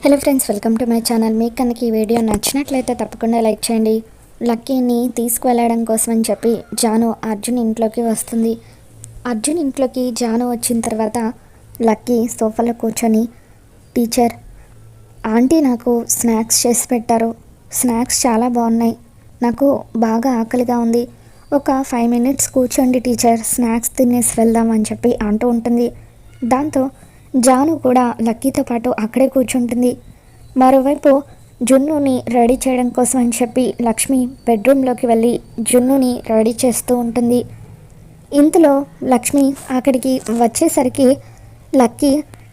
Hello friends, welcome to my channel. మీకు కనుక ఈ వీడియో నచ్చినట్లయితే తప్పకుండా లైక్ చేయండి. లక్కీని తీసుకువెళ్ళడం కోసం అని చెప్పి జాను అర్జున్ ఇంట్లోకి వస్తుంది. అర్జున్ ఇంట్లోకి జాను వచ్చిన తర్వాత లక్కీ సోఫాలో కూర్చొని, టీచర్ ఆంటీ నాకు స్నాక్స్ చేసి పెట్టారు, స్నాక్స్ చాలా బాగున్నాయి, నాకు బాగా ఆకలిగా ఉంది, ఒక 5 minutes కూర్చోండి టీచర్, స్నాక్స్ తినేసి వెళ్దాం అని చెప్పి అంటూ ఉంటుంది. దాంతో జాను కూడా లక్కీతో పాటు అక్కడే కూర్చుంటుంది. మరోవైపు జున్నుని రెడీ చేయడం కోసం అని చెప్పి లక్ష్మి బెడ్రూమ్లోకి వెళ్ళి జున్నుని రెడీ చేస్తూ ఉంటుంది. ఇంతలో లక్ష్మి అక్కడికి వచ్చేసరికి లక్కీ,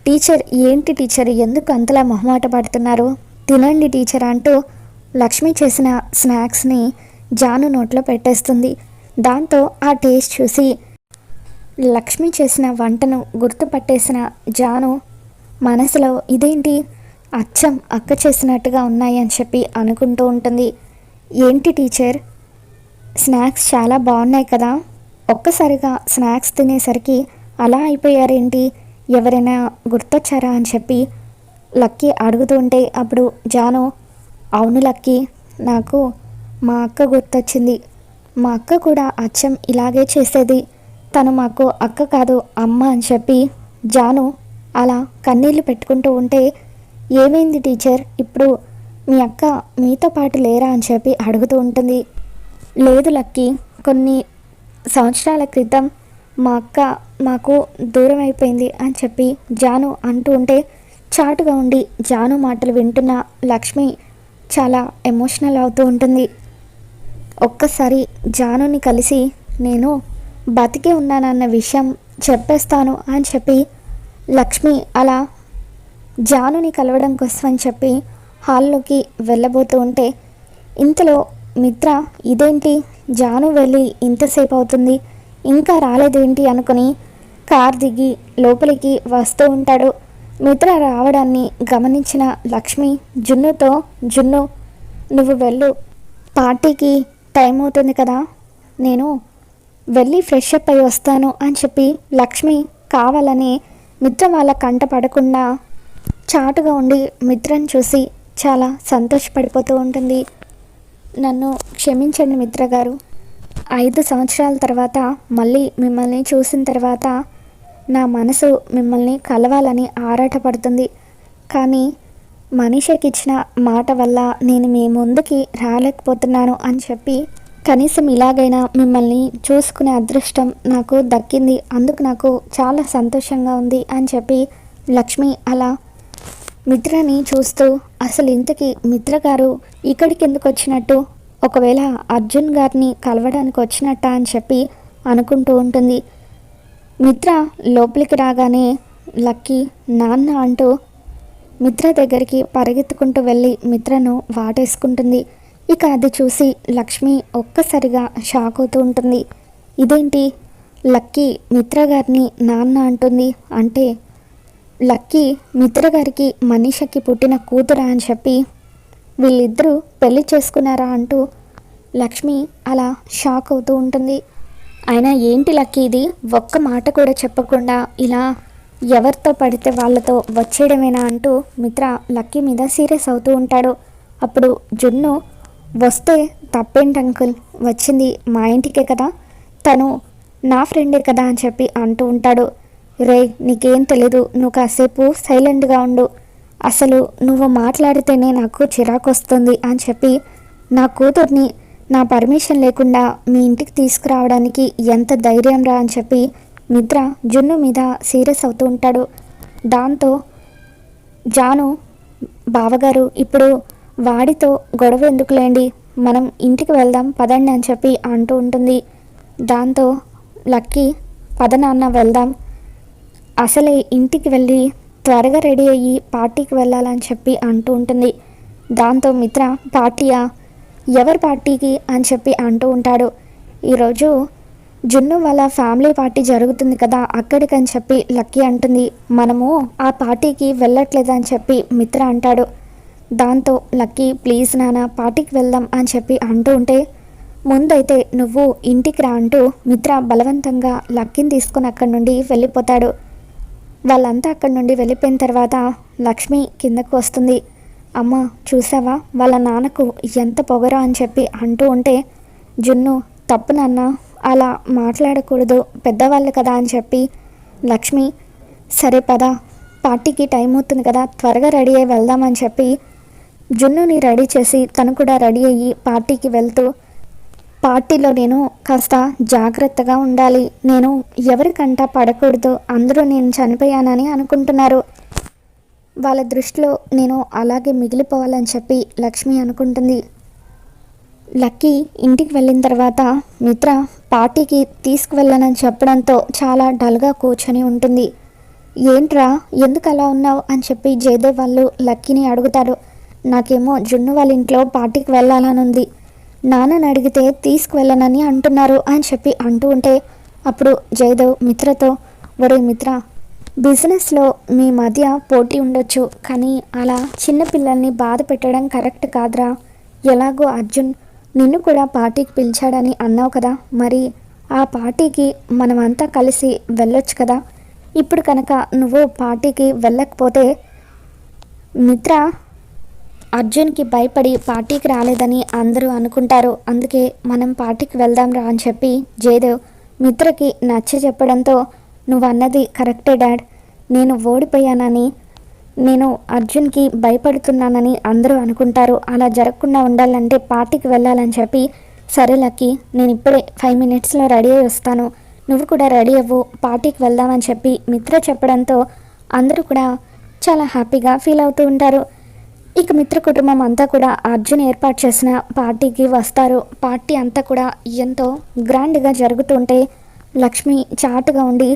టీచర్ ఏంటి టీచర్, ఎందుకు అంతలా మొహమాట పడుతున్నారు, తినండి టీచర్ అంటూ లక్ష్మి చేసిన స్నాక్స్ని జాను నోట్లో పెట్టేస్తుంది. దాంతో ఆ టేస్ట్ చూసి లక్ష్మి చేసిన వంటను గుర్తుపట్టేసిన జాను మనసులో ఇదేంటి అచ్చం అక్క చేసినట్టుగా ఉన్నాయి అని చెప్పి అనుకుంటూ ఉంటుంది. ఏంటి టీచర్, స్నాక్స్ చాలా బాగున్నాయి కదా, ఒక్కసారిగా స్నాక్స్ తినేసరికి అలా అయిపోయారేంటి, ఎవరైనా గుర్తొచ్చారా అని చెప్పి లక్కీ అడుగుతూ ఉంటే అప్పుడు జాను, అవును లక్కీ, నాకు మా అక్క గుర్తొచ్చింది, మా అక్క కూడా అచ్చం ఇలాగే చేసేది, తను మాకు అక్క కాదు అమ్మ అని చెప్పి జాను అలా కన్నీళ్ళు పెట్టుకుంటూ ఉంటే, ఏమైంది టీచర్, ఇప్పుడు మీ అక్క మీతో పాటు లేరా అని చెప్పి అడుగుతూ ఉంటుంది. లేదు లక్కీ, కొన్ని సంవత్సరాల క్రితం మా అక్క మాకు దూరం అయిపోయింది అని చెప్పి జాను అంటూ ఉంటే, చాటుగా ఉండి జాను మాటలు వింటున్న లక్ష్మి చాలా ఎమోషనల్ అవుతూ ఉంటుంది. ఒక్కసారి జానుని కలిసి నేను బతికే ఉన్నానన్న విషయం చెప్పేస్తాను అని చెప్పి లక్ష్మి అలా జానుని కలవడం కోసం అని చెప్పి హాల్లోకి వెళ్ళబోతూ ఉంటే, ఇంతలో మిత్ర ఇదేంటి జాను వెళ్ళి ఇంతసేపు అవుతుంది ఇంకా రాలేదేంటి అనుకుని కార్ దిగి లోపలికి వస్తూ ఉంటాడు. మిత్ర రావడాన్ని గమనించిన లక్ష్మి జున్నుతో, జున్ను నువ్వు వెళ్ళు, పార్టీకి టైం అవుతుంది కదా, నేను వెళ్ళి ఫ్రెష్ అప్ అయి వస్తాను అని చెప్పి లక్ష్మి కావాలని మిత్ర వాళ్ళ కంట పడకుండా చాటుగా ఉండి మిత్రని చూసి చాలా సంతోషపడిపోతూ ఉంటుంది. నన్ను క్షమించండి మిత్ర గారు, 5 సంవత్సరాల తర్వాత మళ్ళీ మిమ్మల్ని చూసిన తర్వాత నా మనసు మిమ్మల్ని కలవాలని ఆరాటపడుతుంది, కానీ మనిషికి ఇచ్చిన మాట వల్ల నేను మీ ముందుకి రాలేకపోతున్నాను అని చెప్పి కనీసం ఇలాగైనా మిమ్మల్ని చూసుకునే అదృష్టం నాకు దక్కింది, అందుకు నాకు చాలా సంతోషంగా ఉంది అని చెప్పి లక్ష్మి అలా మిత్రని చూస్తూ, అసలు ఇంతకీ మిత్ర గారు ఇక్కడికి ఎందుకు వచ్చినట్టు, ఒకవేళ అర్జున్ గారిని కలవడానికి వచ్చినట్ట అని చెప్పి అనుకుంటూ ఉంటుంది. మిత్ర లోపలికి రాగానే లక్కీ నాన్న అంటూ మిత్ర దగ్గరికి పరిగెత్తుకుంటూ వెళ్ళి మిత్రను వాటేసుకుంటుంది. ఇక అది చూసి లక్ష్మి ఒక్కసారిగా షాక్ అవుతూ ఉంటుంది. ఇదేంటి లక్కీ మిత్ర గారిని నాన్న అంటుంది, అంటే లక్కీ మిత్ర గారికి మనీషకి పుట్టిన కూతురా అని చెప్పి వీళ్ళిద్దరూ పెళ్లి చేసుకున్నారా అంటూ లక్ష్మి అలా షాక్ అవుతూ ఉంటుంది. అయినా ఏంటి లక్కీ ఇది, ఒక్క మాట కూడా చెప్పకుండా ఇలా ఎవరితో పడితే వాళ్ళతో వచ్చేయడమేనా అంటూ మిత్ర లక్కీ మీద సీరియస్ అవుతూ ఉంటాడు. అప్పుడు జున్ను, వస్తే తప్పేంటి అంకుల్, వచ్చింది మా ఇంటికే కదా, తను నా ఫ్రెండే కదా అని చెప్పి అంటూ ఉంటాడు. రే నీకేం తెలీదు, నువ్వు కాసేపు సైలెంట్గా ఉండు, అసలు నువ్వు మాట్లాడితేనే నాకు చిరాకు వస్తుంది అని చెప్పి నా కూతుర్ని నా పర్మిషన్ లేకుండా మీ ఇంటికి తీసుకురావడానికి ఎంత ధైర్యం రా అని చెప్పి మిత్ర జున్ను మీద సీరియస్ అవుతూ ఉంటాడు. దాంతో జాను, బావగారు ఇప్పుడు వాడితో గొడవ ఎందుకులేండి, మనం ఇంటికి వెళ్దాం పదండి అని చెప్పి అంటూ ఉంటుంది. దాంతో లక్కీ, పద నాన్న వెళ్దాం, అసలే ఇంటికి వెళ్ళి త్వరగా రెడీ అయ్యి పార్టీకి వెళ్ళాలని చెప్పి అంటూ ఉంటుంది. దాంతో మిత్ర, పార్టీయా, ఎవరి పార్టీకి అని చెప్పి అంటూ ఉంటాడు. ఈరోజు జున్ను వాళ్ళ ఫ్యామిలీ పార్టీ జరుగుతుంది కదా అక్కడికని చెప్పి లక్కీ అంటుంది. మనము ఆ పార్టీకి వెళ్ళట్లేదని చెప్పి మిత్ర అంటాడు. దాంతో లక్కీ, ప్లీజ్ నాన్న పార్టీకి వెళ్దాం అని చెప్పి అంటూ ఉంటే, ముందైతే నువ్వు ఇంటికి రా అంటూ మిత్ర బలవంతంగా లక్కీని తీసుకొని అక్కడి నుండి వెళ్ళిపోతాడు. వాళ్ళంతా అక్కడి నుండి వెళ్ళిపోయిన తర్వాత లక్ష్మి కిందకు వస్తుంది. అమ్మ చూసావా వాళ్ళ నాన్నకు ఎంత పొగరో అని చెప్పి అంటూ ఉంటే, జున్ను తప్పు నాన్న, అలా మాట్లాడకూడదు, పెద్దవాళ్ళు కదా అని చెప్పి లక్ష్మి సరే పద పార్టీకి టైం అవుతుంది కదా త్వరగా రెడీ అయ్యి వెళ్దామని చెప్పి జున్నుని రెడీ చేసి తను కూడా రెడీ అయ్యి పార్టీకి వెళ్తూ, పార్టీలో నేను కాస్త జాగ్రత్తగా ఉండాలి, నేను ఎవరికంట పడకూడదు, అందరూ నేను చనిపోయానని అనుకుంటున్నారు, వాళ్ళ దృష్టిలో నేను అలాగే మిగిలిపోవాలని చెప్పి లక్ష్మి అనుకుంటుంది. లక్కీ ఇంటికి వెళ్ళిన తర్వాత మిత్ర పార్టీకి తీసుకువెళ్ళనని చెప్పడంతో చాలా డల్గా కూర్చొని ఉంటుంది. ఏంట్రా ఎందుకు అలా ఉన్నావు అని చెప్పి జయదేవ్ వాళ్ళు లక్కీని అడుగుతారు. నాకేమో జున్ను వాళ్ళ ఇంట్లో పార్టీకి వెళ్ళాలని ఉంది, నాన్నని అడిగితే తీసుకువెళ్ళనని అంటున్నారు అని చెప్పి అంటూ ఉంటే, అప్పుడు జయదేవ్ మిత్రతో, ఒరే మిత్ర, బిజినెస్లో మీ మధ్య పోటీ ఉండొచ్చు, కానీ అలా చిన్నపిల్లల్ని బాధ పెట్టడం కరెక్ట్ కాదురా, ఎలాగో అర్జున్ నిన్ను కూడా పార్టీకి పిలిచాడని అన్నావు కదా, మరి ఆ పార్టీకి మనమంతా కలిసి వెళ్ళొచ్చు కదా, ఇప్పుడు కనుక నువ్వు పార్టీకి వెళ్ళకపోతే మిత్ర అర్జున్కి భయపడి పార్టీకి రాలేదని అందరూ అనుకుంటారు, అందుకే మనం పార్టీకి వెళ్దాం రా అని చెప్పి జయదేవ్ మిత్రకి నచ్చ చెప్పడంతో, నువ్వు అన్నది కరెక్టే డాడ్, నేను ఓడిపోయానని, నేను అర్జున్కి భయపడుతున్నానని అందరూ అనుకుంటారు, అలా జరగకుండా ఉండాలంటే పార్టీకి వెళ్ళాలని చెప్పి, సరే లక్కీ నేను ఇప్పుడే 5 minutesలో రెడీ అయ్యి వస్తాను, నువ్వు కూడా రెడీ అవ్వు, పార్టీకి వెళ్దామని చెప్పి మిత్ర చెప్పడంతో అందరూ కూడా చాలా హ్యాపీగా ఫీల్ అవుతూ ఉంటారు. ఇక మిత్ర కుటుంబం అంతా కూడా అర్జున్ ఏర్పాటు చేసిన పార్టీకి వస్తారు. పార్టీ అంతా కూడా ఎంతో గ్రాండ్గా జరుగుతుంటే లక్ష్మి చాటుగా ఉండి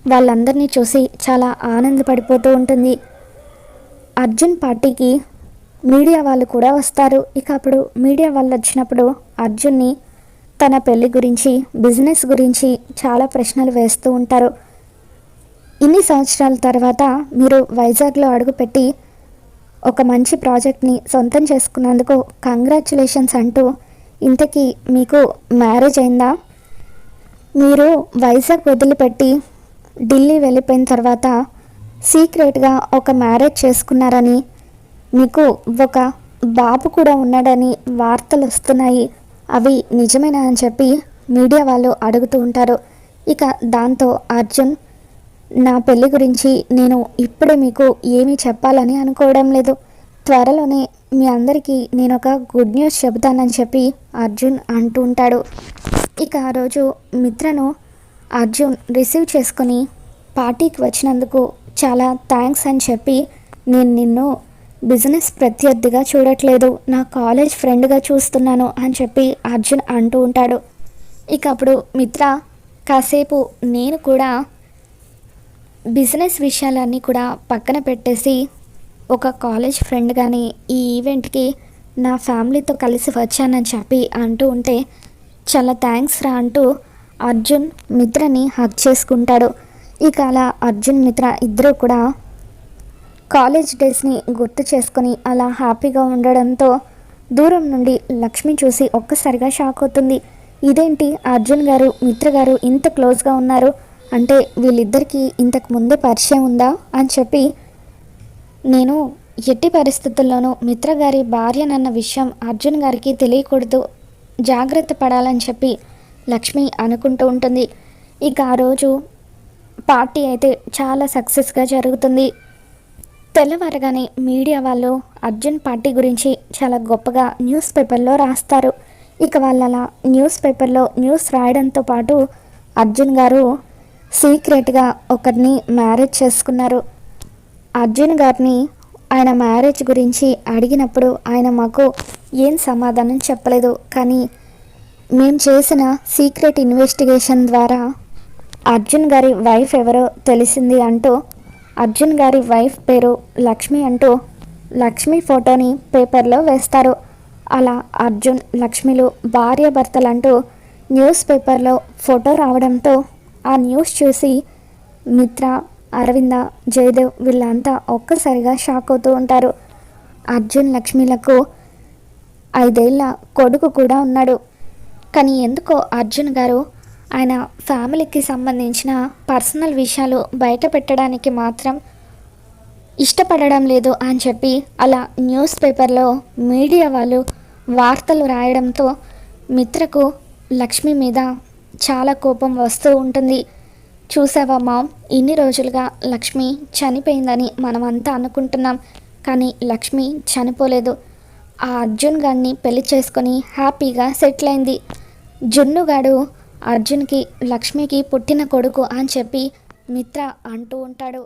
వాళ్ళందరినీ చూసి చాలా ఆనందపడిపోతూ ఉంటుంది. అర్జున్ పార్టీకి మీడియా వాళ్ళు కూడా వస్తారు. ఇక అప్పుడు మీడియా వాళ్ళు వచ్చినప్పుడు అర్జున్ని తన పెళ్లి గురించి, బిజినెస్ గురించి చాలా ప్రశ్నలు వేస్తూ ఉంటారు. ఇన్ని సంవత్సరాల తర్వాత మీరు వైజాగ్లో అడుగుపెట్టి ఒక మంచి ప్రాజెక్ట్ని సొంతం చేసుకున్నందుకు కంగ్రాచ్యులేషన్స్ అంటూ, ఇంతకీ మీకు మ్యారేజ్ అయిందా, మీరు వైజాగ్ వదిలిపెట్టి ఢిల్లీ వెళ్ళిపోయిన తర్వాత సీక్రెట్గా ఒక మ్యారేజ్ చేసుకున్నారని, మీకు ఒక బాబు కూడా ఉన్నాడని వార్తలు వస్తున్నాయి, అవి నిజమేనా అని చెప్పి మీడియా వాళ్ళు అడుగుతూ ఉంటారు. ఇక దాంతో అర్జున్, నా పెళ్ళి గురించి నేను ఇప్పుడే మీకు ఏమీ చెప్పాలని అనుకోవడం లేదు, త్వరలోనే మీ అందరికీ నేను ఒక గుడ్ న్యూస్ చెబుతానని చెప్పి అర్జున్ అంటూ ఉంటాడు. ఇక ఆ రోజు మిత్రను అర్జున్ రిసీవ్ చేసుకొని పార్టీకి వచ్చినందుకు చాలా థ్యాంక్స్ అని చెప్పి, నేను నిన్ను బిజినెస్ ప్రత్యర్థిగా చూడట్లేదు, నా కాలేజ్ ఫ్రెండ్గా చూస్తున్నాను అని చెప్పి అర్జున్ అంటూ ఉంటాడు. ఇక అప్పుడు మిత్ర కాసేపు నేను కూడా బిజినెస్ విషయాలన్నీ కూడా పక్కన పెట్టేసి ఒక కాలేజ్ ఫ్రెండ్ కానీ ఈ ఈవెంట్కి నా ఫ్యామిలీతో కలిసి వచ్చానని చెప్పి అంటూ ఉంటే, చాలా థ్యాంక్స్ రా అంటూ అర్జున్ మిత్రని హగ్ చేసుకుంటాడు. ఇక అలా అర్జున్ మిత్ర ఇద్దరు కూడా కాలేజ్ డేస్ని గుర్తు చేసుకొని అలా హ్యాపీగా ఉండడంతో దూరం నుండి లక్ష్మి చూసి ఒక్కసారిగా షాక్ అవుతుంది. ఇదేంటి అర్జున్ గారు మిత్ర గారు ఇంత క్లోజ్గా ఉన్నారు, అంటే వీళ్ళిద్దరికీ ఇంతకు ముందే పరిచయం ఉందా అని చెప్పి, నేను ఎట్టి పరిస్థితుల్లోనూ మిత్ర గారి భార్యనన్న విషయం అర్జున్ గారికి తెలియకూడదు, జాగ్రత్త పడాలని చెప్పి లక్ష్మి అనుకుంటూ ఉంటుంది. ఇక ఆ రోజు పార్టీ అయితే చాలా సక్సెస్గా జరుగుతుంది. తెల్లవారగానే మీడియా వాళ్ళు అర్జున్ పార్టీ గురించి చాలా గొప్పగా న్యూస్ పేపర్లో రాస్తారు. ఇక వాళ్ళ అలా న్యూస్ పేపర్లో న్యూస్ రాయడంతో పాటు అర్జున్ గారు సీక్రెట్గా ఒకరిని మ్యారేజ్ చేసుకున్నారు. అర్జున్ గారిని ఆయన మ్యారేజ్ గురించి అడిగినప్పుడు ఆయన మాకు ఏం సమాధానం చెప్పలేదు, కానీ మేము చేసిన సీక్రెట్ ఇన్వెస్టిగేషన్ ద్వారా అర్జున్ గారి వైఫ్ ఎవరో తెలిసింది అంటూ, అర్జున్ గారి వైఫ్ పేరు లక్ష్మి అంటూ లక్ష్మి ఫోటోని పేపర్లో వేస్తారు. అలా అర్జున్ లక్ష్మిలు భార్యాభర్తలంటూ న్యూస్ పేపర్లో ఫోటో రావడంతో ఆ న్యూస్ చూసి మిత్ర, అరవింద, జయదేవ్ వీళ్ళంతా ఒక్కసారిగా షాక్ అవుతూ ఉంటారు. అర్జున్ లక్ష్మిలకు 5 ఏళ్ల కొడుకు కూడా ఉన్నాడు, కానీ ఎందుకో అర్జున్ గారు ఆయన ఫ్యామిలీకి సంబంధించిన పర్సనల్ విషయాలు బయట పెట్టడానికి మాత్రం ఇష్టపడడం లేదు అని చెప్పి అలా న్యూస్ పేపర్లో మీడియా వాళ్ళు వార్తలు రాయడంతో మిత్రకు లక్ష్మి మీద చాలా కోపం వస్తూ ఉంటుంది. చూసావా మామ్, ఇన్ని రోజులుగా లక్ష్మి చనిపోయిందని మనమంతా అనుకుంటున్నాం, కానీ లక్ష్మి చనిపోలేదు. ఆ అర్జున్ గారిని పెళ్లి చేసుకొని హ్యాపీగా సెటిల్ అయింది. జున్నుగాడు అర్జున్కి లక్ష్మికి పుట్టిన కొడుకు అని చెప్పి మిత్ర అంటూ ఉంటాడు.